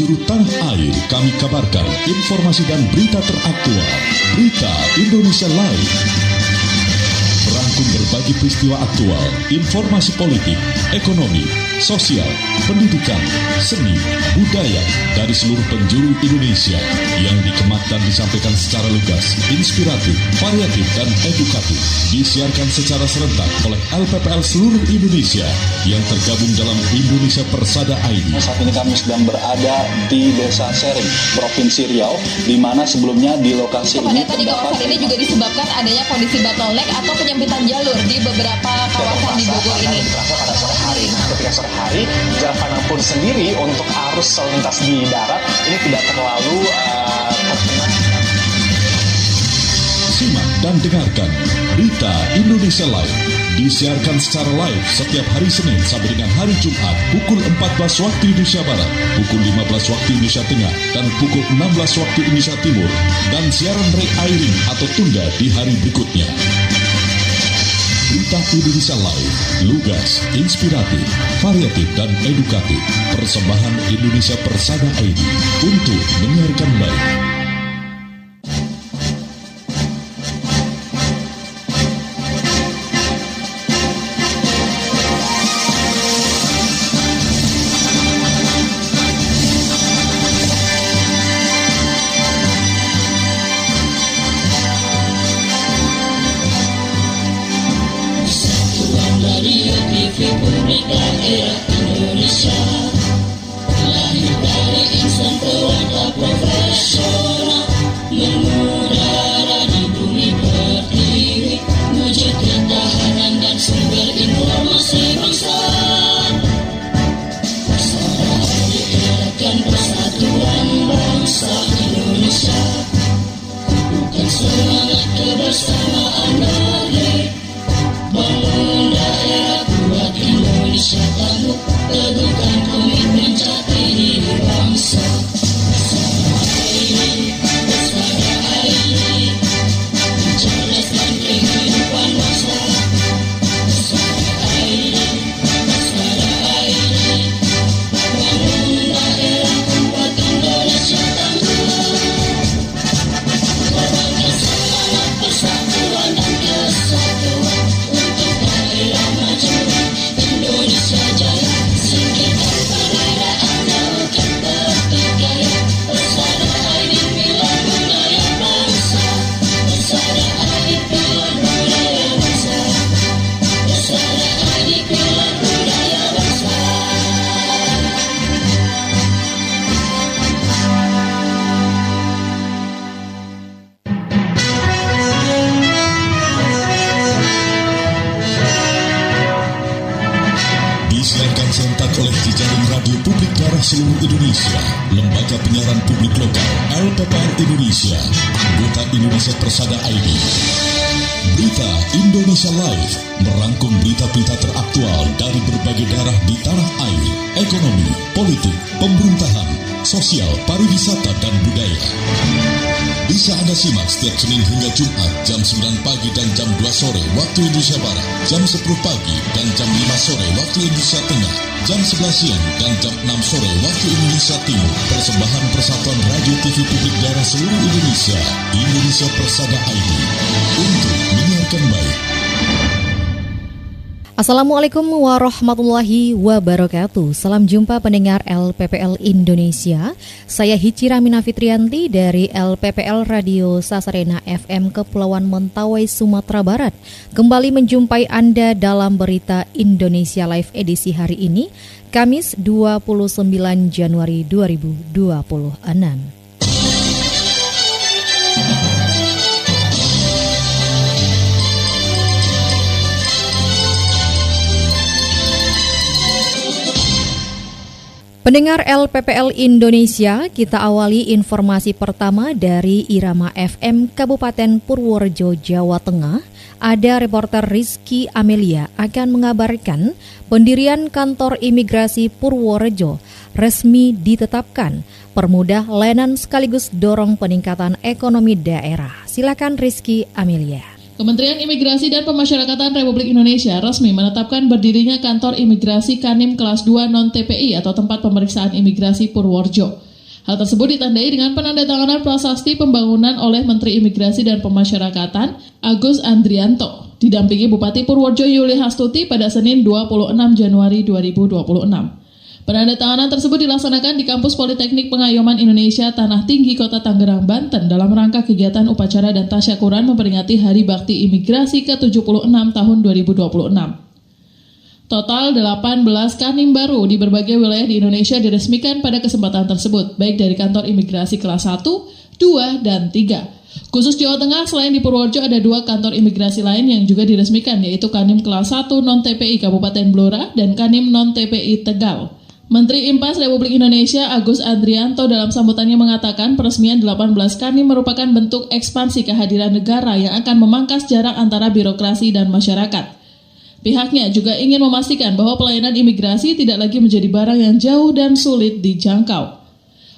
penjuru tanah air, kami kabarkan informasi dan berita teraktual. Berita Indonesia Live. Merangkum berbagai peristiwa aktual, informasi politik, ekonomi, sosial, pendidikan, seni, budaya dari seluruh penjuru Indonesia yang dikemas dan disampaikan secara lugas, inspiratif, variatif, dan edukatif. Disiarkan secara serentak oleh LPPL seluruh Indonesia yang tergabung dalam Indonesia Persada ID. Saat ini kami sedang berada di Desa Sering, Provinsi Riau, di mana sebelumnya di lokasi ini kepadatan di kawasan ini juga disebabkan adanya kondisi bottleneck atau penyempitan jalur di beberapa kawasan di Bogor ini. Pada sore hari, ketika sore hari jarak pandang pun sendiri untuk arus lalu lintas di darat ini tidak terlalu terkena. Simak dan dengarkan Berita Indonesia Live. Disiarkan secara live setiap hari Senin sampai dengan hari Jumat pukul 14 waktu Indonesia Barat, pukul 15 waktu Indonesia Tengah, dan pukul 16 waktu Indonesia Timur, dan siaran re-airing atau tunda di hari berikutnya. Berita Indonesia Live, lugas, inspiratif, variatif, dan edukatif. Persembahan Indonesia Persada ID untuk menyiarkan baik. Seluruh Indonesia, Lembaga Penyiaran Publik Lokal, LPPL Indonesia, anggota Indonesia Persada ID. Berita Indonesia Live merangkum berita-berita teraktual dari berbagai daerah di tanah air, ekonomi, politik, pemerintahan, sosial, pariwisata, dan budaya. Bisa Anda simak setiap Senin hingga Jumat jam 9 pagi dan jam 2 sore waktu Indonesia Barat, jam 10 pagi dan jam 5 sore waktu Indonesia Tengah, jam 11 siang dan jam 6 sore waktu Indonesia Timur. Persembahan Persatuan Radio TV Publik Daerah seluruh Indonesia, Indonesia Persada ID, untuk menyiarkan baik. Assalamualaikum warahmatullahi wabarakatuh. Salam jumpa pendengar LPPL Indonesia. Saya Hicira Mina Fitrianti dari LPPL Radio Sasarena FM Kepulauan Mentawai, Sumatera Barat. Kembali menjumpai Anda dalam Berita Indonesia Live edisi hari ini, Kamis 29 Januari 2026. Pendengar LPPL Indonesia, kita awali informasi pertama dari Irama FM Kabupaten Purworejo, Jawa Tengah. Ada reporter Rizky Amelia akan mengabarkan pendirian kantor imigrasi Purworejo resmi ditetapkan, permudah layanan sekaligus dorong peningkatan ekonomi daerah. Silakan Rizky Amelia. Kementerian Imigrasi dan Pemasyarakatan Republik Indonesia resmi menetapkan berdirinya kantor imigrasi Kanim kelas 2 non-TPI atau tempat pemeriksaan imigrasi Purworejo. Hal tersebut ditandai dengan penandatanganan prasasti pembangunan oleh Menteri Imigrasi dan Pemasyarakatan Agus Andrianto, didampingi Bupati Purworejo Yuli Hastuti pada Senin 26 Januari 2026. Penandatanganan tersebut dilaksanakan di Kampus Politeknik Pengayoman Indonesia Tanah Tinggi Kota Tangerang, Banten dalam rangka kegiatan upacara dan tasyakuran memperingati Hari Bakti Imigrasi ke-76 tahun 2026. Total 18 kanim baru di berbagai wilayah di Indonesia diresmikan pada kesempatan tersebut, baik dari kantor imigrasi kelas 1, 2, dan 3. Khusus Jawa Tengah, selain di Purworejo ada 2 kantor imigrasi lain yang juga diresmikan, yaitu Kanim kelas 1 non-TPI Kabupaten Blora dan Kanim non-TPI Tegal. Menteri Impas Republik Indonesia Agus Andrianto dalam sambutannya mengatakan peresmian 18 Kanim merupakan bentuk ekspansi kehadiran negara yang akan memangkas jarak antara birokrasi dan masyarakat. Pihaknya juga ingin memastikan bahwa pelayanan imigrasi tidak lagi menjadi barang yang jauh dan sulit dijangkau.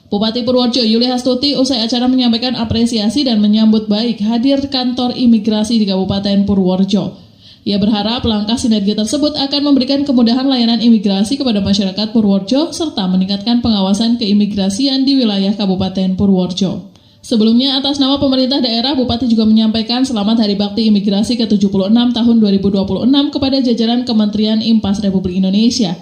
Bupati Purworejo Yuli Hastuti usai acara menyampaikan apresiasi dan menyambut baik hadir kantor imigrasi di Kabupaten Purworejo. Ia berharap langkah sinergi tersebut akan memberikan kemudahan layanan imigrasi kepada masyarakat Purworejo serta meningkatkan pengawasan keimigrasian di wilayah Kabupaten Purworejo. Sebelumnya, atas nama pemerintah daerah, Bupati juga menyampaikan selamat Hari Bakti Imigrasi ke-76 tahun 2026 kepada jajaran Kementerian Impas Republik Indonesia.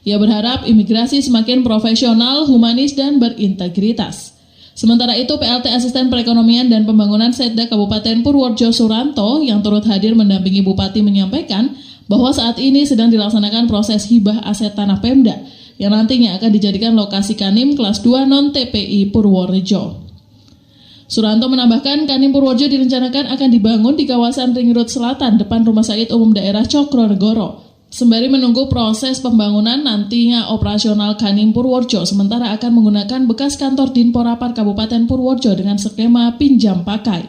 Ia berharap imigrasi semakin profesional, humanis, dan berintegritas. Sementara itu, PLT Asisten Perekonomian dan Pembangunan Setda Kabupaten Purworejo Suranto yang turut hadir mendampingi Bupati menyampaikan bahwa saat ini sedang dilaksanakan proses hibah aset tanah Pemda yang nantinya akan dijadikan lokasi Kanim kelas 2 non-TPI Purworejo. Suranto menambahkan Kanim Purworejo direncanakan akan dibangun di kawasan Ring Road Selatan depan Rumah Sakit Umum Daerah Cokronegoro. Sembari menunggu proses pembangunan, nantinya operasional Kanim Purworejo sementara akan menggunakan bekas kantor Dinporapar Kabupaten Purworejo dengan skema pinjam pakai.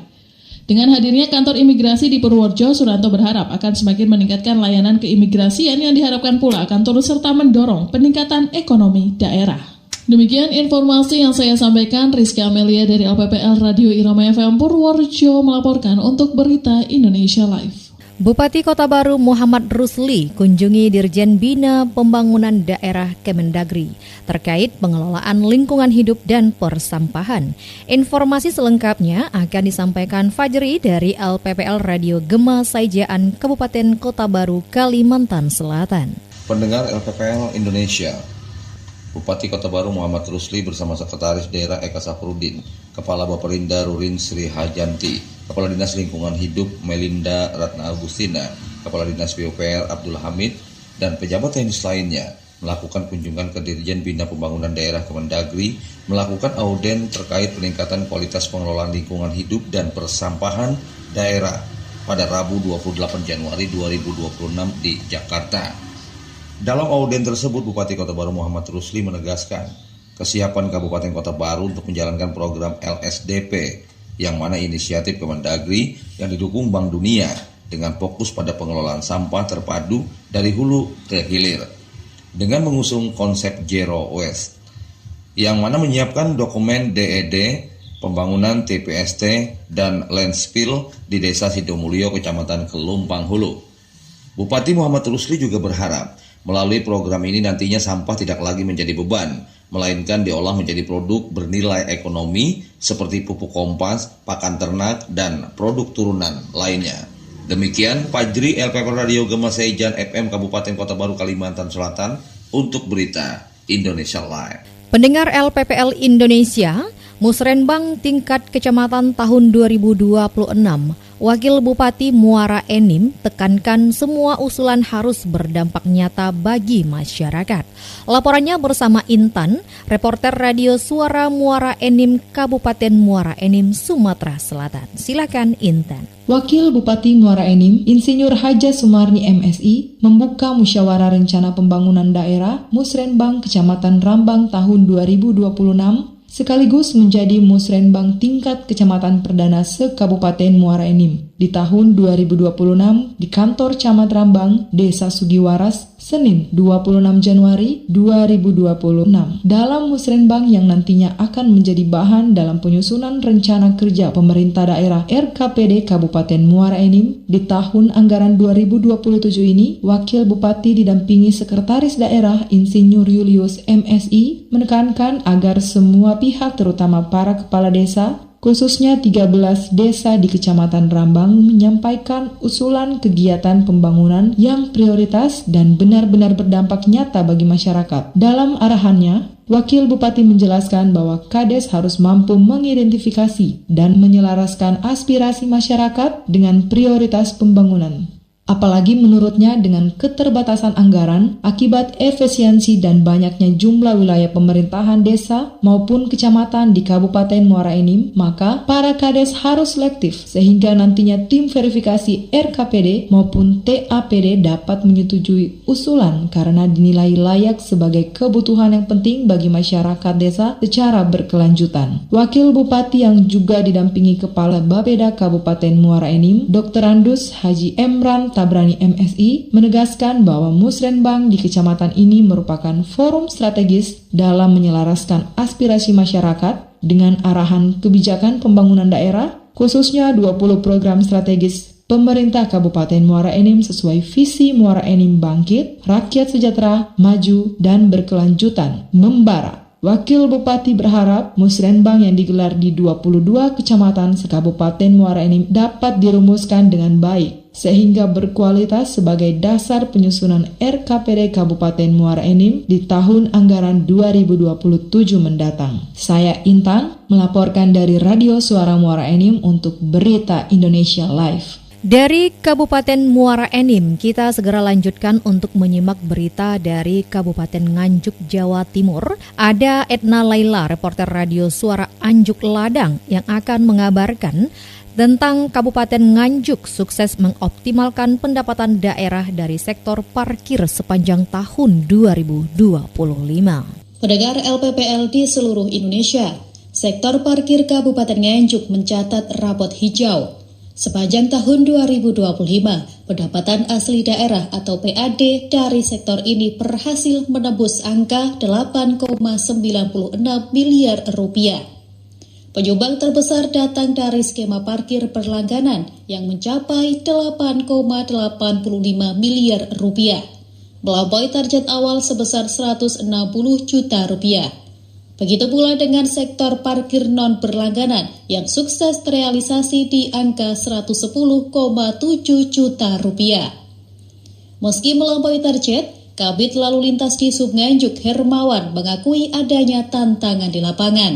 Dengan hadirnya kantor imigrasi di Purworejo, Suranto berharap akan semakin meningkatkan layanan keimigrasian yang diharapkan pula akan turut serta mendorong peningkatan ekonomi daerah. Demikian informasi yang saya sampaikan. Rizky Amelia dari LPPL Radio Irama FM Purworejo melaporkan untuk Berita Indonesia Live. Bupati Kota Baru Muhammad Rusli kunjungi Dirjen Bina Pembangunan Daerah Kemendagri terkait pengelolaan lingkungan hidup dan persampahan. Informasi selengkapnya akan disampaikan Fajri dari LPPL Radio Gema Saijaan Kabupaten Kota Baru, Kalimantan Selatan. Pendengar LPPL Indonesia, Bupati Kota Baru Muhammad Rusli bersama Sekretaris Daerah Eka Safruddin, Kepala Baperinda Rurin Sri Hajanti, Kepala Dinas Lingkungan Hidup Melinda Ratna Agustina, Kepala Dinas PUPR Abdul Hamid, dan pejabat teknis lainnya melakukan kunjungan ke Dirjen Bina Pembangunan Daerah Kemendagri melakukan audien terkait peningkatan kualitas pengelolaan lingkungan hidup dan persampahan daerah pada Rabu 28 Januari 2026 di Jakarta. Dalam audien tersebut, Bupati Kota Baru Muhammad Rusli menegaskan kesiapan Kabupaten Kota Baru untuk menjalankan program LSDP, yang mana inisiatif Kemendagri yang didukung Bank Dunia dengan fokus pada pengelolaan sampah terpadu dari hulu ke hilir, dengan mengusung konsep Zero Waste, yang mana menyiapkan dokumen DED, pembangunan TPST, dan landfill di Desa Sidomulyo, Kecamatan Kelumpang Hulu. Bupati Muhammad Rusli juga berharap melalui program ini nantinya sampah tidak lagi menjadi beban, melainkan diolah menjadi produk bernilai ekonomi seperti pupuk kompas, pakan ternak, dan produk turunan lainnya. Demikian Fajri LPPL Radio Gema Saijaan FM Kabupaten Kota Baru Kalimantan Selatan untuk Berita Indonesia Live. Pendengar LPPL Indonesia, Musrenbang tingkat kecamatan tahun 2026. Wakil Bupati Muara Enim tekankan semua usulan harus berdampak nyata bagi masyarakat. Laporannya bersama Intan, reporter Radio Suara Muara Enim, Kabupaten Muara Enim, Sumatera Selatan. Silakan Intan. Wakil Bupati Muara Enim, Insinyur Haja Sumarni MSI, membuka musyawarah rencana pembangunan daerah Musrenbang Kecamatan Rambang tahun 2026 sekaligus menjadi musrenbang tingkat kecamatan perdana se-Kabupaten Muara Enim. di tahun 2026 di kantor Camat Rambang, Desa Sugiwaras, Senin 26 Januari 2026. Dalam musrenbang yang nantinya akan menjadi bahan dalam penyusunan rencana kerja pemerintah daerah RKPD Kabupaten Muara Enim di tahun anggaran 2027 ini, Wakil Bupati didampingi Sekretaris Daerah Insinyur Julius MSI menekankan agar semua pihak terutama para kepala desa, khususnya 13 desa di Kecamatan Rambang menyampaikan usulan kegiatan pembangunan yang prioritas dan benar-benar berdampak nyata bagi masyarakat. Dalam arahannya, Wakil Bupati menjelaskan bahwa Kades harus mampu mengidentifikasi dan menyelaraskan aspirasi masyarakat dengan prioritas pembangunan. Apalagi menurutnya dengan keterbatasan anggaran akibat efisiensi dan banyaknya jumlah wilayah pemerintahan desa maupun kecamatan di Kabupaten Muara Enim, maka para Kades harus selektif sehingga nantinya tim verifikasi RKPD maupun TAPD dapat menyetujui usulan karena dinilai layak sebagai kebutuhan yang penting bagi masyarakat desa secara berkelanjutan. Wakil Bupati yang juga didampingi Kepala Bapeda Kabupaten Muara Enim, Dr. Andus Haji Emran Tabrani MSI menegaskan bahwa musrenbang di kecamatan ini merupakan forum strategis dalam menyelaraskan aspirasi masyarakat dengan arahan kebijakan pembangunan daerah, khususnya 20 program strategis pemerintah Kabupaten Muara Enim sesuai visi Muara Enim bangkit, rakyat sejahtera, maju, dan berkelanjutan, membara. Wakil Bupati berharap musrenbang yang digelar di 22 kecamatan se-Kabupaten Muara Enim dapat dirumuskan dengan baik, sehingga berkualitas sebagai dasar penyusunan RKPD Kabupaten Muara Enim di tahun anggaran 2027 mendatang. Saya Intan, melaporkan dari Radio Suara Muara Enim untuk Berita Indonesia Live. Dari Kabupaten Muara Enim, kita segera lanjutkan untuk menyimak berita dari Kabupaten Nganjuk, Jawa Timur. Ada Edna Laila, reporter Radio Suara Anjuk Ladang, yang akan mengabarkan tentang Kabupaten Nganjuk sukses mengoptimalkan pendapatan daerah dari sektor parkir sepanjang tahun 2025. Pendengar LPPL di seluruh Indonesia, sektor parkir Kabupaten Nganjuk mencatat rapot hijau. Sepanjang tahun 2025, pendapatan asli daerah atau PAD dari sektor ini berhasil menembus angka 8,96 miliar rupiah. Penyumbang terbesar datang dari skema parkir berlangganan yang mencapai 8,85 miliar rupiah, melampaui target awal sebesar 160 juta rupiah. Begitu pula dengan sektor parkir non-berlangganan yang sukses terrealisasi di angka 110,7 juta rupiah. Meski melampaui target, Kabid Lalu Lintas di Sub Nganjuk Hermawan mengakui adanya tantangan di lapangan.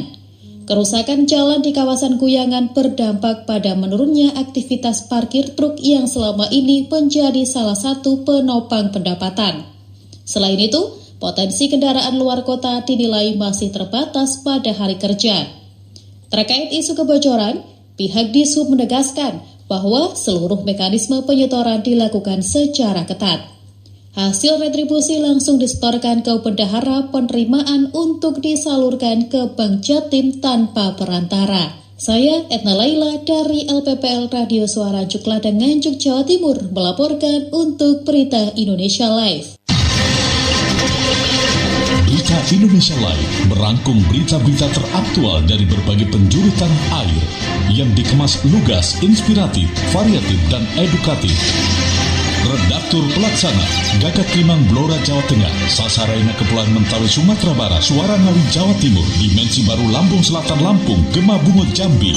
Kerusakan jalan di kawasan Kuyangan berdampak pada menurunnya aktivitas parkir truk yang selama ini menjadi salah satu penopang pendapatan. Selain itu, potensi kendaraan luar kota dinilai masih terbatas pada hari kerja. Terkait isu kebocoran, pihak Dishub menegaskan bahwa seluruh mekanisme penyetoran dilakukan secara ketat. Hasil retribusi langsung disetorkan ke bendahara penerimaan untuk disalurkan ke Bank Jatim tanpa perantara. Saya Edna Laila dari LPPL Radio Suara Anjuk Ladang Nganjuk, Jawa Timur melaporkan untuk Berita Indonesia Live. Berita Indonesia Live merangkum berita-berita teraktual dari berbagai penjuru tanah air yang dikemas lugas, inspiratif, variatif, dan edukatif. Redaktur Pelaksana Gagak Limang Blora Jawa Tengah, Sasaraina Kepulauan Mentawai Sumatera Barat, Suara Ngawi Jawa Timur, Dimensi Baru Lampung Selatan Lampung, Gema Bungo Jambi.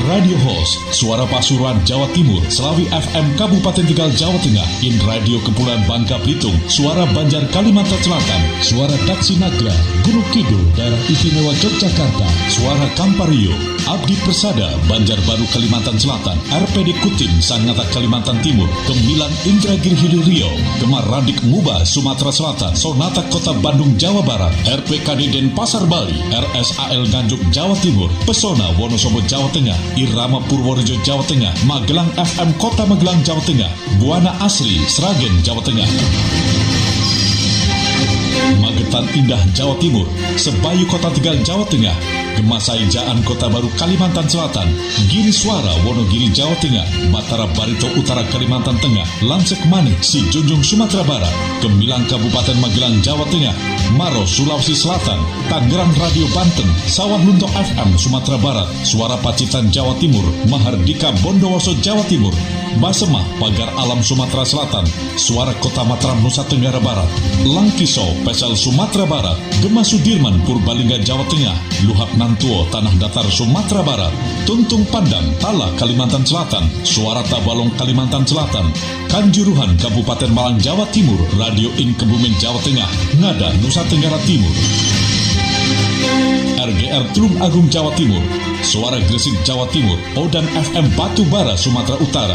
Radio Host Suara Pasuruan Jawa Timur, Selawi FM Kabupaten Tegal Jawa Tengah, In Radio Kepulauan Bangka Belitung, Suara Banjar Kalimantan Selatan, Suara Daksi Nagra Gunung Kidul Daerah Istimewa Yogyakarta, Suara Kampario Abdi Persada Banjarbaru Kalimantan Selatan, RPD Kutim Sangatta Kalimantan Timur, Gemilang Indragiri Hilir Riau, Gemar Radik Muba Sumatera Selatan, Sonata Kota Bandung Jawa Barat, RPKD Denpasar Bali, RSAL Nganjuk Jawa Timur, Pesona Wonosobo Jawa Tengah, Irama Purworejo Jawa Tengah, Magelang FM Kota Magelang Jawa Tengah, Buana Asri Sragen Jawa Tengah, Magetan Indah Jawa Timur, Sebayu Kota Tegal Jawa Tengah, Gemasai Jaan Kota Baru Kalimantan Selatan, Giri Suara Wonogiri Jawa Tengah, Batara Barito Utara Kalimantan Tengah, Lansek Manik Si Junjung Sumatera Barat, Gemilang Kabupaten Magelang Jawa Tengah, Maros Sulawesi Selatan, Tangerang Radio Banten, Sawah Lunto FM Sumatera Barat, Suara Pacitan Jawa Timur, Mahardika Bondowoso Jawa Timur, Basemah Pagar Alam Sumatera Selatan, Suara Kota Mataram Nusa Tenggara Barat, Langkiso Pesel Sumatera Barat, Gema Sudirman Purbalingga Jawa Tengah, Luhak Nantuo Tanah Datar Sumatera Barat, Tuntung Pandang Tala Kalimantan Selatan, Suara Tabalong Kalimantan Selatan, Kanjuruhan Kabupaten Malang Jawa Timur, Radio In Kebumen Jawa Tengah, Ngada Nusa Tenggara Timur, RGR Tulung Agung Jawa Timur, Suara Gresik Jawa Timur, Odan FM Batu Bara Sumatera Utara,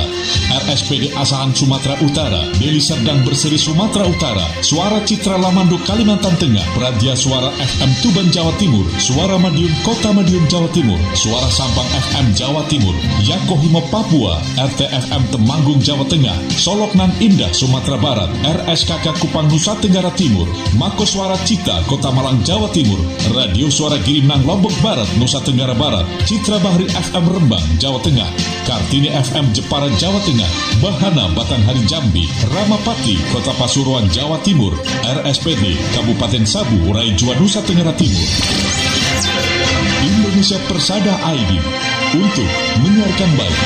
RSPD Asahan Sumatera Utara, Deli Serdang Berseri Sumatera Utara, Suara Citra Lamando Kalimantan Tengah, Pradia Suara FM Tuban Jawa Timur, Suara Madiun Kota Madiun Jawa Timur, Suara Sampang FM Jawa Timur, Yakohimo Papua, RTFM Temanggung Jawa Tengah, Solok Nan Indah Sumatera Barat, RSKK Kupang Nusa Tenggara Timur, Mako Suara Cita Kota Malang Jawa Timur, Radio Suara Girimnang Lombok Barat Nusa Tenggara Barat, Citra Bahri FM Rembang Jawa Tengah, Kartini FM Jepara Jawa Tengah, Bahana Batanghari Jambi, Ramapati Kota Pasuruan Jawa Timur, RSPD Kabupaten Sabu Raijua Nusa Tenggara Timur. Indonesia Persada ID untuk menyiarkan baik.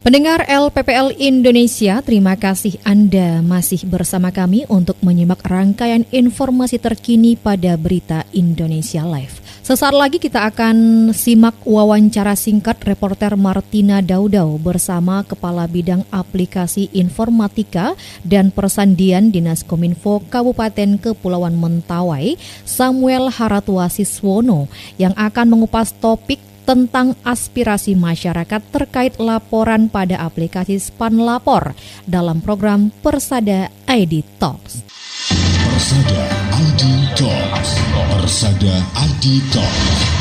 Pendengar LPPL Indonesia, terima kasih Anda masih bersama kami untuk menyimak rangkaian informasi terkini pada Berita Indonesia Live. Sesaat lagi kita akan simak wawancara singkat reporter Martina Daudau bersama Kepala Bidang Aplikasi Informatika dan Persandian Dinas Kominfo Kabupaten Kepulauan Mentawai, Samuel Haratwasiswono, yang akan mengupas topik tentang aspirasi masyarakat terkait laporan pada aplikasi Spanlapor dalam program Persada ID Talks. Persada ID Talks. Persada ID Talks.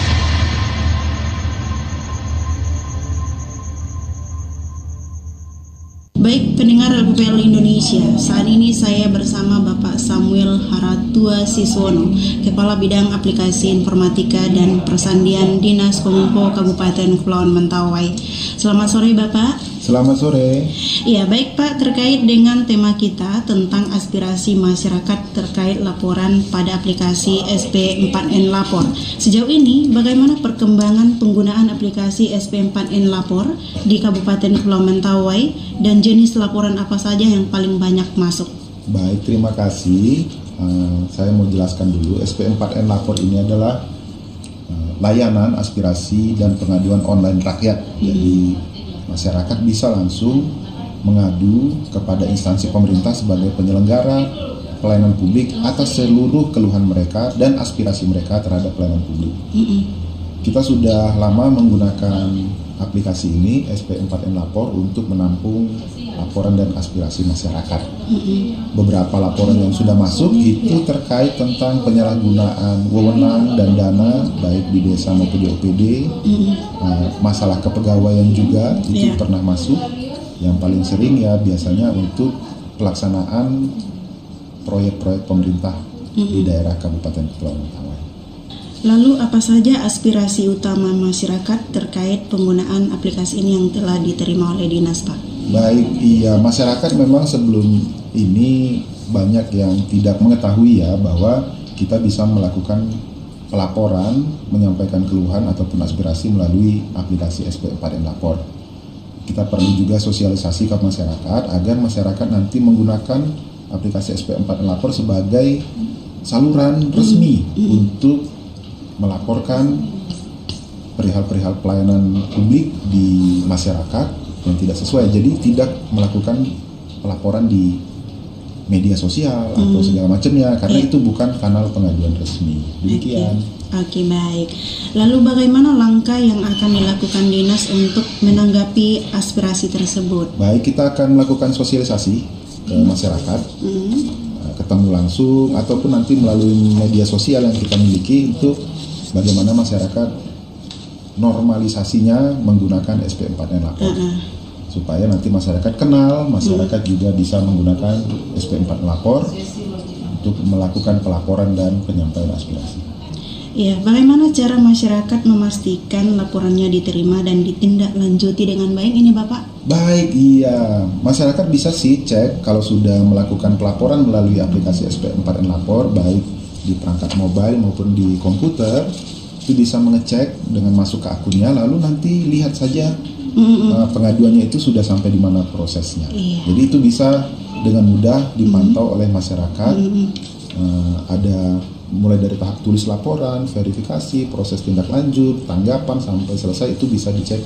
Baik pendengar LPPL Indonesia, saat ini saya bersama Bapak Samuel Haratwasiswono, Kepala Bidang Aplikasi Informatika dan Persandian Dinas Kominfo Kabupaten Kepulauan Mentawai. Selamat sore Bapak. Selamat sore. Ya baik Pak, terkait dengan tema kita tentang aspirasi masyarakat terkait laporan pada aplikasi SP4N Lapor. Sejauh ini bagaimana perkembangan penggunaan aplikasi SP4N Lapor di Kabupaten Kepulauan Mentawai dan jenis laporan apa saja yang paling banyak masuk? Baik, terima kasih. Saya mau jelaskan dulu. SP4N Lapor ini adalah layanan aspirasi dan pengaduan online rakyat. Jadi masyarakat bisa langsung mengadu kepada instansi pemerintah sebagai penyelenggara pelayanan publik atas seluruh keluhan mereka dan aspirasi mereka terhadap pelayanan publik. Kita sudah lama menggunakan aplikasi ini, SP4N Lapor, untuk menampung laporan dan aspirasi masyarakat. Beberapa laporan yang sudah masuk itu terkait tentang penyalahgunaan wewenang dan dana baik di desa maupun di OPD, masalah kepegawaian juga itu pernah masuk. Yang paling sering ya biasanya untuk pelaksanaan proyek-proyek pemerintah di daerah Kabupaten Kepulauan Mentawai. Lalu apa saja aspirasi utama masyarakat terkait penggunaan aplikasi ini yang telah diterima oleh Dinas, Pak? Baik, iya, masyarakat memang sebelum ini banyak yang tidak mengetahui ya bahwa kita bisa melakukan pelaporan, menyampaikan keluhan ataupun aspirasi melalui aplikasi SP4N Lapor. Kita perlu juga sosialisasi ke masyarakat agar masyarakat nanti menggunakan aplikasi SP4N Lapor sebagai saluran resmi untuk melaporkan perihal-perihal pelayanan publik di masyarakat yang tidak sesuai. Jadi tidak melakukan pelaporan di media sosial atau segala macamnya karena itu bukan kanal pengaduan resmi. Demikian. Oke, baik. Lalu bagaimana langkah yang akan dilakukan Dinas untuk menanggapi aspirasi tersebut? Baik, kita akan melakukan sosialisasi ke masyarakat, ketemu langsung ataupun nanti melalui media sosial yang kita miliki untuk bagaimana masyarakat normalisasinya menggunakan SP4N Lapor. Supaya nanti masyarakat kenal, masyarakat juga bisa menggunakan SP4N Lapor untuk melakukan pelaporan dan penyampaian aspirasi. Ya, bagaimana cara masyarakat memastikan laporannya diterima dan ditindaklanjuti dengan baik ini Bapak? Baik, iya. Masyarakat bisa sih cek kalau sudah melakukan pelaporan melalui aplikasi SP4N Lapor, baik di perangkat mobile maupun di komputer, itu bisa mengecek dengan masuk ke akunnya, lalu nanti lihat saja pengaduannya itu sudah sampai di mana prosesnya. Jadi itu bisa dengan mudah dipantau oleh masyarakat. Ada mulai dari tahap tulis laporan, verifikasi, proses tindak lanjut, tanggapan sampai selesai itu bisa dicek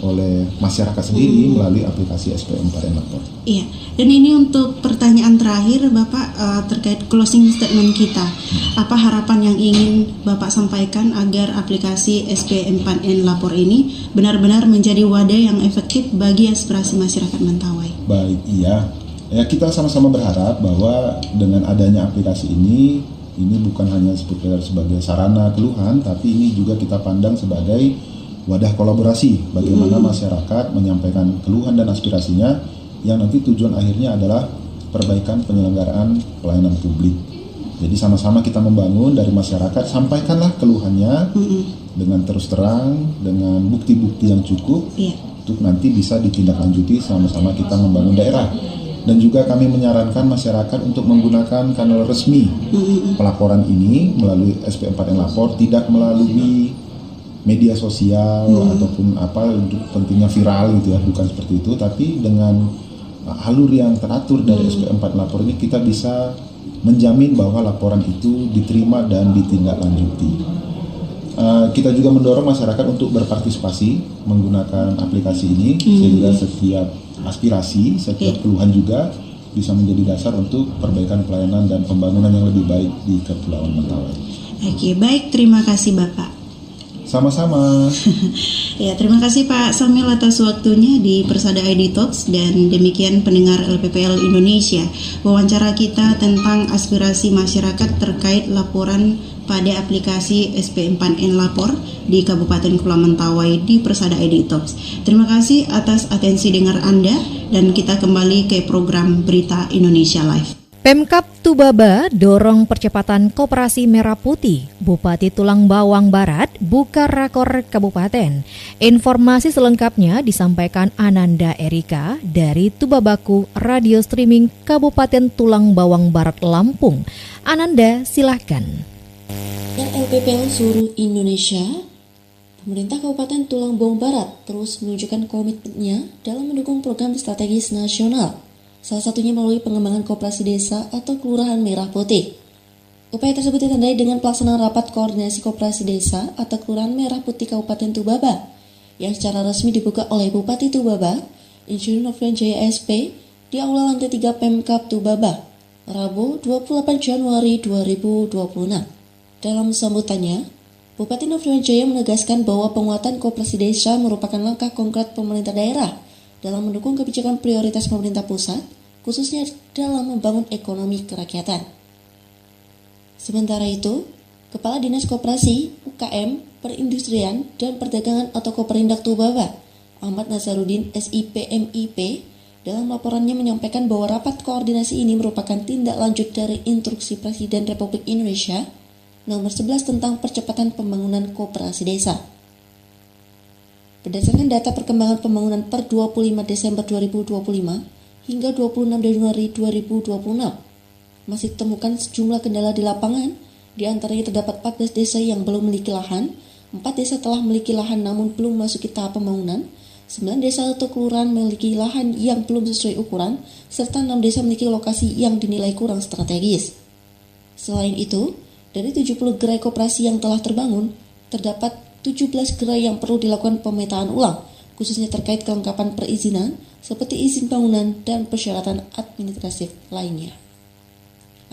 oleh masyarakat sendiri melalui aplikasi SP4N Lapor. Iya, dan ini untuk pertanyaan terakhir Bapak terkait closing statement kita. Apa harapan yang ingin Bapak sampaikan agar aplikasi SP4N Lapor ini benar-benar menjadi wadah yang efektif bagi aspirasi masyarakat Mentawai? Baik, iya. Ya, kita sama-sama berharap bahwa dengan adanya aplikasi ini bukan hanya sebagai sarana keluhan, tapi ini juga kita pandang sebagai wadah kolaborasi bagaimana masyarakat menyampaikan keluhan dan aspirasinya yang nanti tujuan akhirnya adalah perbaikan penyelenggaraan pelayanan publik. Jadi sama-sama kita membangun dari masyarakat, sampaikanlah keluhannya dengan terus terang, dengan bukti-bukti yang cukup untuk nanti bisa ditindaklanjuti sama-sama kita membangun daerah. Dan juga kami menyarankan masyarakat untuk menggunakan kanal resmi pelaporan ini melalui SP4N Lapor, tidak melalui media sosial ataupun apa untuk pentingnya viral gitu ya, bukan seperti itu, tapi dengan alur yang teratur dari SP4 Lapor ini kita bisa menjamin bahwa laporan itu diterima dan ditindaklanjuti. Kita juga mendorong masyarakat untuk berpartisipasi menggunakan aplikasi ini sehingga setiap aspirasi, setiap keluhan juga bisa menjadi dasar untuk perbaikan pelayanan dan pembangunan yang lebih baik di Kepulauan Mentawai. Oke, baik, terima kasih Bapak. Sama-sama. Ya, terima kasih Pak Samil atas waktunya di Persada ID Talks, dan demikian pendengar LPPL Indonesia. Wawancara kita tentang aspirasi masyarakat terkait laporan pada aplikasi SP4N Lapor di Kabupaten Kepulauan Mentawai di Persada ID Talks. Terima kasih atas atensi dengar Anda, dan kita kembali ke program Berita Indonesia Live. Pemkab Tubaba dorong percepatan Koperasi Merah Putih. Bupati Tulang Bawang Barat buka rakor kabupaten. Informasi selengkapnya disampaikan Ananda Erika dari Tubabaku Radio Streaming Kabupaten Tulang Bawang Barat Lampung. Ananda, silahkan. LPPL seluruh Indonesia, pemerintah Kabupaten Tulang Bawang Barat terus menunjukkan komitmennya dalam mendukung program strategis nasional. Salah satunya melalui pengembangan koperasi desa atau kelurahan merah putih. Upaya tersebut ditandai dengan pelaksanaan rapat koordinasi koperasi desa atau kelurahan merah putih Kabupaten Tubaba yang secara resmi dibuka oleh Bupati Tubaba, Insinyur Nofrian Jaya SP di Aula Lantai 3 Pemkab Tubaba, Rabu 28 Januari 2026. Dalam sambutannya, Bupati Nofrian Jaya menegaskan bahwa penguatan koperasi desa merupakan langkah konkret pemerintah daerah dalam mendukung kebijakan prioritas pemerintah pusat, khususnya dalam membangun ekonomi kerakyatan. Sementara itu, Kepala Dinas Koperasi, UKM, Perindustrian, dan Perdagangan atau Koperindak Tubaba, Ahmad Nazarudin SIPMIP, dalam laporannya menyampaikan bahwa rapat koordinasi ini merupakan tindak lanjut dari Instruksi Presiden Republik Indonesia nomor 11 tentang percepatan pembangunan koperasi desa. Berdasarkan data perkembangan pembangunan per 25 Desember 2025 hingga 26 Januari 2026, masih ditemukan sejumlah kendala di lapangan, di antaranya terdapat 14 desa yang belum memiliki lahan, 4 desa telah memiliki lahan namun belum memasuki tahap pembangunan, 9 desa atau kelurahan memiliki lahan yang belum sesuai ukuran, serta 6 desa memiliki lokasi yang dinilai kurang strategis. Selain itu, dari 70 gerai koperasi yang telah terbangun, terdapat 17 gerai yang perlu dilakukan pemetaan ulang, khususnya terkait kelengkapan perizinan, seperti izin bangunan dan persyaratan administratif lainnya.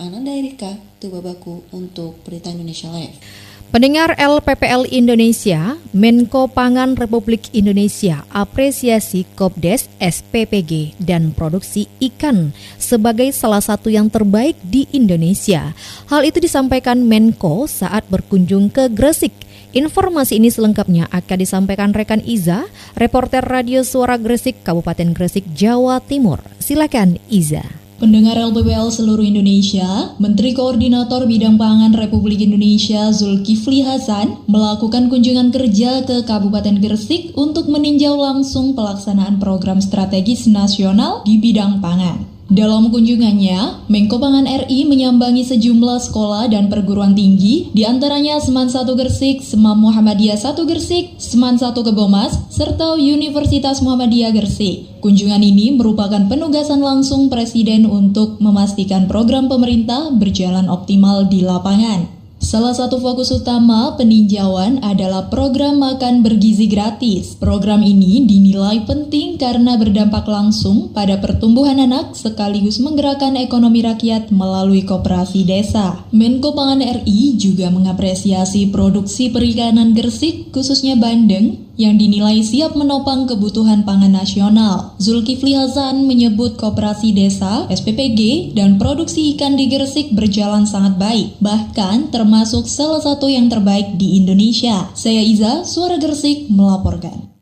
Ananda Erika, Tubabaku untuk Berita Indonesia Live. Pendengar LPPL Indonesia, Menko Pangan Republik Indonesia apresiasi Kopdes SPPG dan produksi ikan sebagai salah satu yang terbaik di Indonesia. Hal itu disampaikan Menko saat berkunjung ke Gresik. Informasi ini selengkapnya akan disampaikan rekan Iza, reporter Radio Suara Gresik, Kabupaten Gresik, Jawa Timur. Silakan Iza. Pendengar LPPL seluruh Indonesia, Menteri Koordinator Bidang Pangan Republik Indonesia Zulkifli Hasan melakukan kunjungan kerja ke Kabupaten Gresik untuk meninjau langsung pelaksanaan program strategis nasional di bidang pangan. Dalam kunjungannya, Menko Pangan RI menyambangi sejumlah sekolah dan perguruan tinggi, di antaranya Seman 1 Gresik, Semam Muhammadiyah 1 Gresik, Seman 1 Kebomas, serta Universitas Muhammadiyah Gresik. Kunjungan ini merupakan penugasan langsung Presiden untuk memastikan program pemerintah berjalan optimal di lapangan. Salah satu fokus utama peninjauan adalah program makan bergizi gratis. Program ini dinilai penting karena berdampak langsung pada pertumbuhan anak sekaligus menggerakkan ekonomi rakyat melalui koperasi desa. Menko Pangan RI juga mengapresiasi produksi perikanan Gresik, khususnya bandeng, yang dinilai siap menopang kebutuhan pangan nasional. Zulkifli Hasan menyebut koperasi desa, SPPG, dan produksi ikan di Gresik berjalan sangat baik, bahkan termasuk salah satu yang terbaik di Indonesia. Saya Iza, Suara Gresik, melaporkan.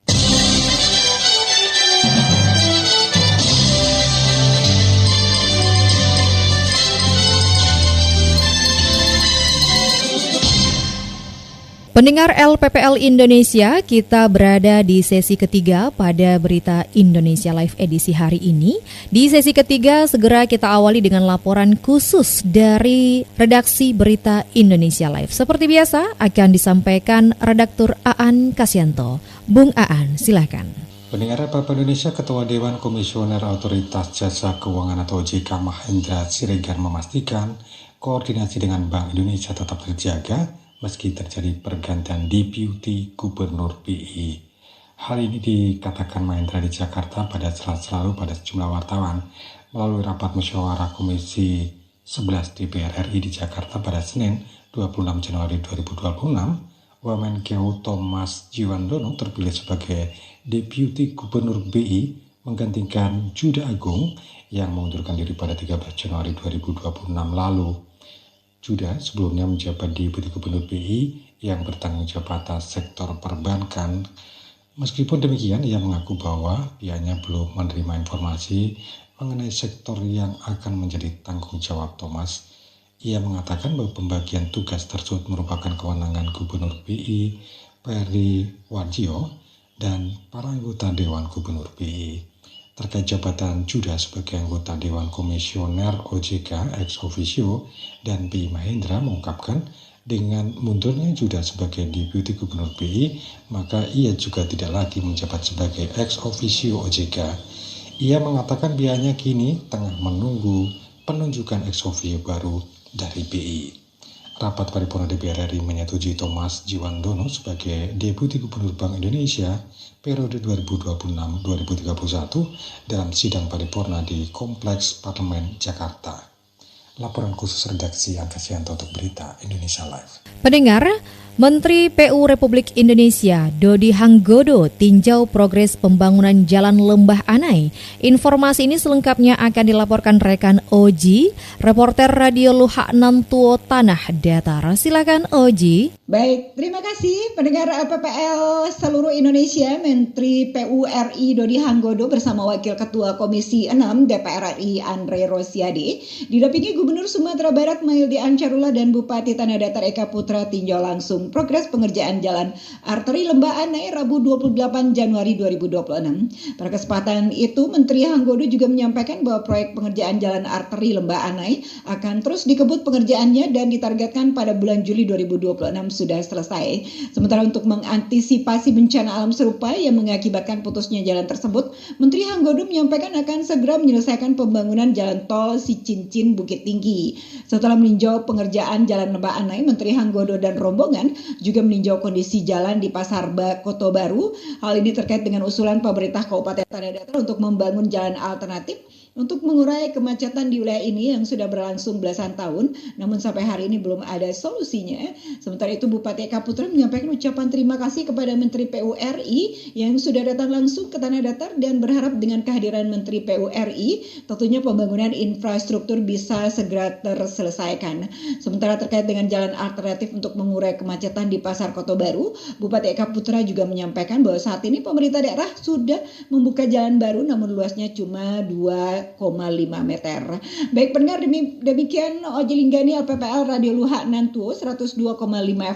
Pendengar LPPL Indonesia, kita berada di sesi ketiga pada Berita Indonesia Live edisi hari ini. Di sesi ketiga segera kita awali dengan laporan khusus dari redaksi Berita Indonesia Live. Seperti biasa akan disampaikan redaktur Aan Kasyanto. Bung Aan, silakan. Pendengar LPPL Indonesia, Ketua Dewan Komisioner Otoritas Jasa Keuangan atau OJK Mahendra Siregar memastikan koordinasi dengan Bank Indonesia tetap terjaga meski terjadi pergantian Deputi Gubernur BI. Hal ini dikatakan Mahendra di Jakarta pada Selasa lalu pada sejumlah wartawan melalui rapat musyawarah Komisi 11 DPR RI di Jakarta pada Senin 26 Januari 2026. Wamenkeu Thomas Jiwandono terpilih sebagai Deputi Gubernur BI menggantikan Juda Agung yang mengundurkan diri pada 13 Januari 2026 lalu. Juda sebelumnya menjabat Deputi Gubernur BI yang bertanggung jawab atas sektor perbankan. Meskipun demikian, ia mengaku bahwa pihaknya belum menerima informasi mengenai sektor yang akan menjadi tanggung jawab Thomas. Ia mengatakan bahwa pembagian tugas tersebut merupakan kewenangan Gubernur BI, Peri Warjio, dan para anggota Dewan Gubernur BI. Terkait jabatan Juda sebagai anggota Dewan Komisioner OJK ex officio dan BI, Mahendra mengungkapkan dengan mundurnya Juda sebagai Deputi Gubernur BI, maka ia juga tidak lagi menjabat sebagai ex officio OJK. Ia mengatakan pihaknya kini tengah menunggu penunjukan ex officio baru dari BI. Rapat paripurna DPR RI menyetujui Thomas Jiwandono sebagai Deputi Gubernur Bank Indonesia periode 2026-2031 dalam sidang paripurna di Kompleks Parlemen Jakarta. Laporan khusus redaksi Angkasyanto untuk Berita Indonesia Live. Pendengar, Menteri PU Republik Indonesia Dodi Hanggodo tinjau progres pembangunan Jalan Lembah Anai. Informasi ini selengkapnya akan dilaporkan rekan Oji, reporter Radio Luhak Nantuo Tanah Datar. Silakan Oji. Baik, terima kasih pendengar LPPL seluruh Indonesia. Menteri PU RI Dodi Hanggodo bersama Wakil Ketua Komisi 6 DPR RI Andre Rosiade didampingi Gubernur Sumatera Barat Maildi Ansarullah dan Bupati Tanah Datar Eka Putra tinjau langsung progres pengerjaan jalan arteri Lembah Anai Rabu 28 Januari 2026. Pada kesempatan itu, Menteri Hanggodo juga menyampaikan bahwa proyek pengerjaan jalan arteri Lembah Anai akan terus dikebut pengerjaannya dan ditargetkan pada bulan Juli 2026 sudah selesai. Sementara untuk mengantisipasi bencana alam serupa yang mengakibatkan putusnya jalan tersebut, Menteri Hanggodo menyampaikan akan segera menyelesaikan pembangunan jalan tol Sicincin Bukit Tinggi. Setelah meninjau pengerjaan jalan Lembah Anai, Menteri Hanggodo dan rombongan juga meninjau kondisi jalan di Pasar Kota Baru. Hal ini terkait dengan usulan pemerintah Kabupaten Tanah Datar untuk membangun jalan alternatif untuk mengurai kemacetan di wilayah ini yang sudah berlangsung belasan tahun, namun sampai hari ini belum ada solusinya. Sementara itu, Bupati Eka Putra menyampaikan ucapan terima kasih kepada Menteri PU RI yang sudah datang langsung ke Tanah Datar dan berharap dengan kehadiran Menteri PU RI, tentunya pembangunan infrastruktur bisa segera terselesaikan. Sementara terkait dengan jalan alternatif untuk mengurai kemacetan di Pasar Kota Baru, Bupati Eka Putra juga menyampaikan bahwa saat ini pemerintah daerah sudah membuka jalan baru, namun luasnya cuma 2 3,5 meter. Baik pendengar, demikian Oji Linggani LPPL Radio Luhak Nantuo 102,5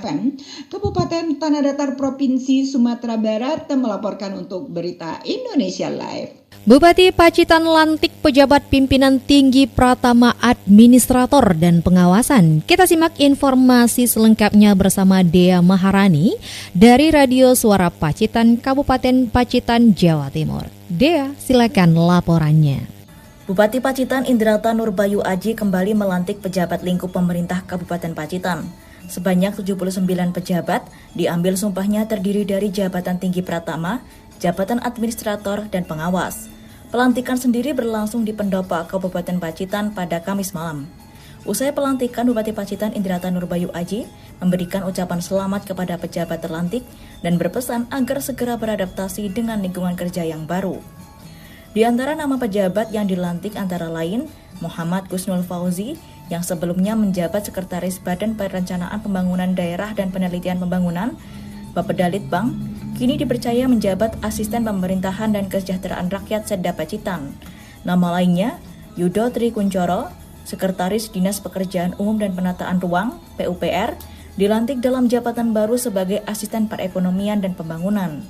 FM Kabupaten Tanah Datar Provinsi Sumatera Barat melaporkan untuk Berita Indonesia Live. Bupati Pacitan lantik pejabat pimpinan tinggi Pratama Administrator dan Pengawasan. Kita simak informasi selengkapnya bersama Dea Maharani dari Radio Suara Pacitan, Kabupaten Pacitan, Jawa Timur. Dea, silakan laporannya. Bupati Pacitan Indrata Nurbayu Aji kembali melantik pejabat lingkup pemerintah Kabupaten Pacitan. Sebanyak 79 pejabat diambil sumpahnya terdiri dari jabatan tinggi Pratama, jabatan administrator, dan pengawas. Pelantikan sendiri berlangsung di Pendopo Kabupaten Pacitan pada Kamis malam. Usai pelantikan, Bupati Pacitan Indrata Nurbayu Aji memberikan ucapan selamat kepada pejabat terlantik dan berpesan agar segera beradaptasi dengan lingkungan kerja yang baru. Di antara nama pejabat yang dilantik antara lain Muhammad Gusnul Fauzi yang sebelumnya menjabat Sekretaris Badan Perencanaan Pembangunan Daerah dan Penelitian Pembangunan, Bapeda Litbang, kini dipercaya menjabat Asisten Pemerintahan dan Kesejahteraan Rakyat Setda Pacitan. Nama lainnya, Yudo Tri Kuncoro, Sekretaris Dinas Pekerjaan Umum dan Penataan Ruang, PUPR, dilantik dalam jabatan baru sebagai Asisten Perekonomian dan Pembangunan.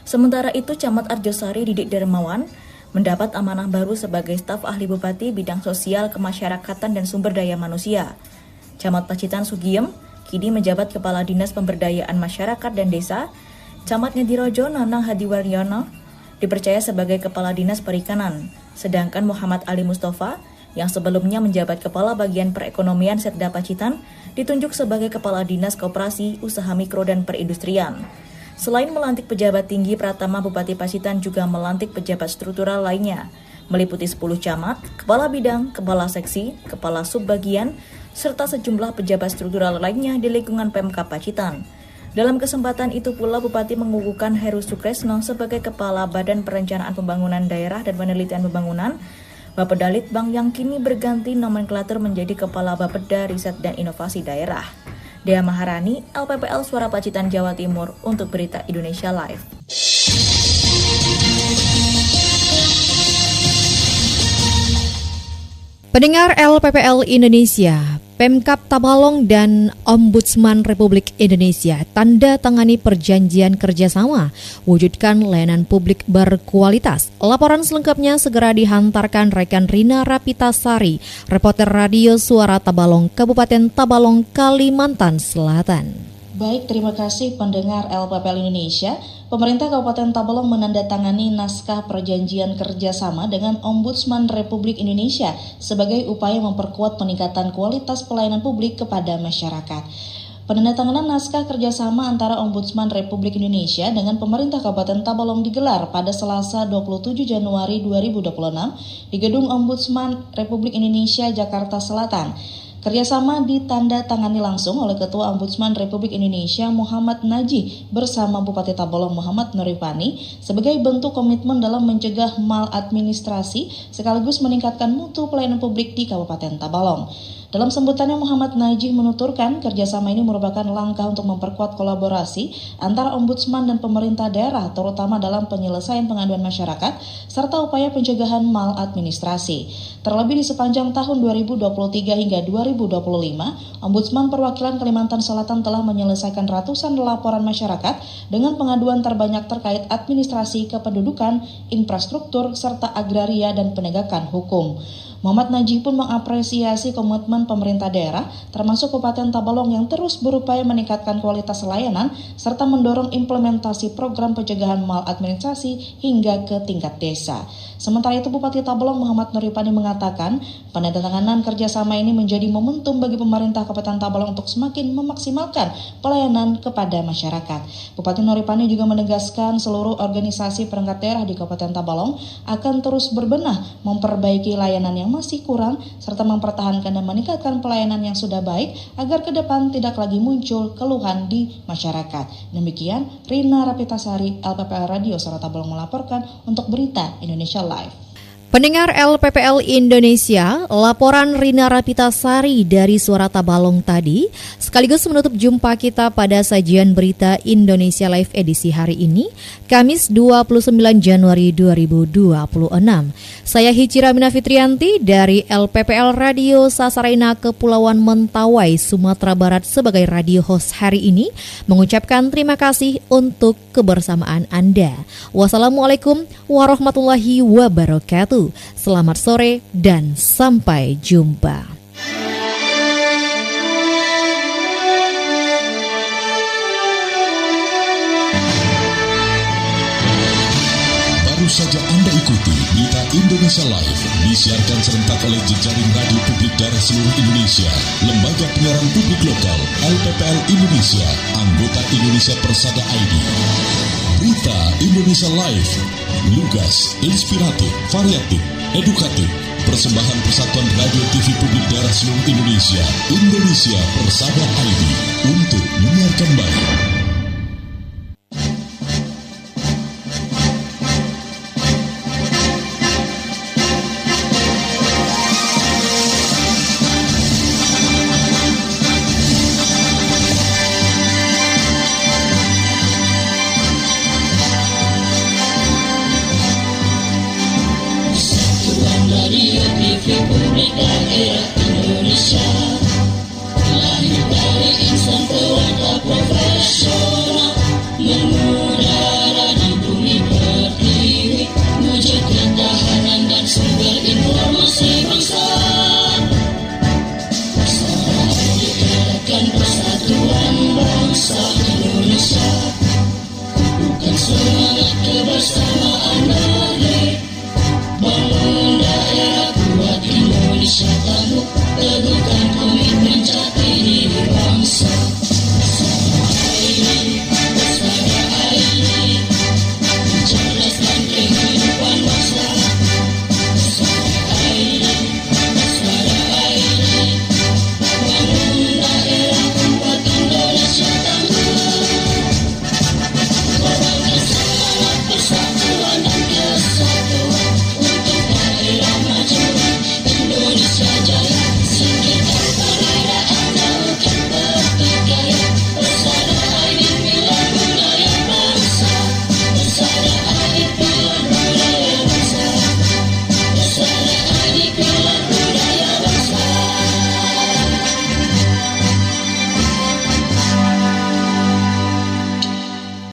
Sementara itu, Camat Arjosari Didik Dermawan mendapat amanah baru sebagai staf ahli Bupati Bidang Sosial Kemasyarakatan dan Sumber Daya Manusia. Camat Pacitan Sugiem kini menjabat Kepala Dinas Pemberdayaan Masyarakat dan Desa. Camat Ngedirojo Nanang Hadiwaryono dipercaya sebagai Kepala Dinas Perikanan, sedangkan Muhammad Ali Mustafa yang sebelumnya menjabat Kepala Bagian Perekonomian Setda Pacitan ditunjuk sebagai Kepala Dinas Koperasi, Usaha Mikro dan Perindustrian. Selain melantik pejabat tinggi, Pratama Bupati Pacitan juga melantik pejabat struktural lainnya, meliputi 10 camat, kepala bidang, kepala seksi, kepala subbagian, serta sejumlah pejabat struktural lainnya di lingkungan Pemkab Pacitan. Dalam kesempatan itu pula, Bupati mengukuhkan Heru Sukresno sebagai Kepala Badan Perencanaan Pembangunan Daerah dan Penelitian Pembangunan, Bapeda Litbang yang kini berganti nomenklatur menjadi Kepala Bapeda Riset dan Inovasi Daerah. Dea Maharani, LPPL Suara Pacitan, Jawa Timur untuk Berita Indonesia Live. Pendengar LPPL Indonesia, Pemkab Tabalong dan Ombudsman Republik Indonesia tanda tangani perjanjian kerjasama wujudkan layanan publik berkualitas. Laporan selengkapnya segera dihantarkan rekan Rina Rapitasari, reporter Radio Suara Tabalong, Kabupaten Tabalong, Kalimantan Selatan. Baik, terima kasih pendengar LPPL Indonesia. Pemerintah Kabupaten Tabalong menandatangani naskah perjanjian kerjasama dengan Ombudsman Republik Indonesia sebagai upaya memperkuat peningkatan kualitas pelayanan publik kepada masyarakat. Penandatanganan naskah kerjasama antara Ombudsman Republik Indonesia dengan pemerintah Kabupaten Tabalong digelar pada Selasa 27 Januari 2026 di Gedung Ombudsman Republik Indonesia, Jakarta Selatan. Kerjasama ditandatangani langsung oleh Ketua Ombudsman Republik Indonesia Muhammad Najih bersama Bupati Tabalong Muhammad Nuripani sebagai bentuk komitmen dalam mencegah maladministrasi sekaligus meningkatkan mutu pelayanan publik di Kabupaten Tabalong. Dalam sambutannya, Muhammad Najih menuturkan kerjasama ini merupakan langkah untuk memperkuat kolaborasi antara ombudsman dan pemerintah daerah, terutama dalam penyelesaian pengaduan masyarakat, serta upaya pencegahan maladministrasi. Terlebih di sepanjang tahun 2023 hingga 2025, Ombudsman Perwakilan Kalimantan Selatan telah menyelesaikan ratusan laporan masyarakat dengan pengaduan terbanyak terkait administrasi kependudukan, infrastruktur, serta agraria dan penegakan hukum. Muhammad Najih pun mengapresiasi komitmen pemerintah daerah, termasuk Kabupaten Tabalong yang terus berupaya meningkatkan kualitas layanan serta mendorong implementasi program pencegahan maladministrasi hingga ke tingkat desa. Sementara itu, Bupati Tabalong Muhammad Nuripani mengatakan penandatanganan kerjasama ini menjadi momentum bagi pemerintah Kabupaten Tabalong untuk semakin memaksimalkan pelayanan kepada masyarakat. Bupati Nuripani juga menegaskan seluruh organisasi perangkat daerah di Kabupaten Tabalong akan terus berbenah memperbaiki layanan yang masih kurang serta mempertahankan dan meningkatkan pelayanan yang sudah baik agar ke depan tidak lagi muncul keluhan di masyarakat. Demikian Rina Rapitasari, LPPL Radio Suara Tabalong melaporkan untuk Berita Indonesia Live. Pendengar LPPL Indonesia, laporan Rina Rapitasari dari Suara Tabalong tadi sekaligus menutup jumpa kita pada sajian berita Indonesia Live edisi hari ini, Kamis 29 Januari 2026. Saya Hijira Mina Fitrianti dari LPPL Radio Sasaraina Kepulauan Mentawai, Sumatera Barat sebagai radio host hari ini mengucapkan terima kasih untuk kebersamaan Anda. Wassalamualaikum warahmatullahi wabarakatuh. Selamat sore dan sampai jumpa. Baru saja Anda ikuti berita Indonesia Live disiarkan serentak oleh jejaring radio publik daerah seluruh Indonesia, Lembaga Penyiaran Publik Lokal, LPPL Indonesia, anggota Indonesia Persada ID. Berita Indonesia Live, lugas, inspiratif, variatif, edukatif. Persembahan Persatuan Radio TV Publik Daerah seluruh Indonesia, Indonesia Persada ID, untuk menyiarkan baik.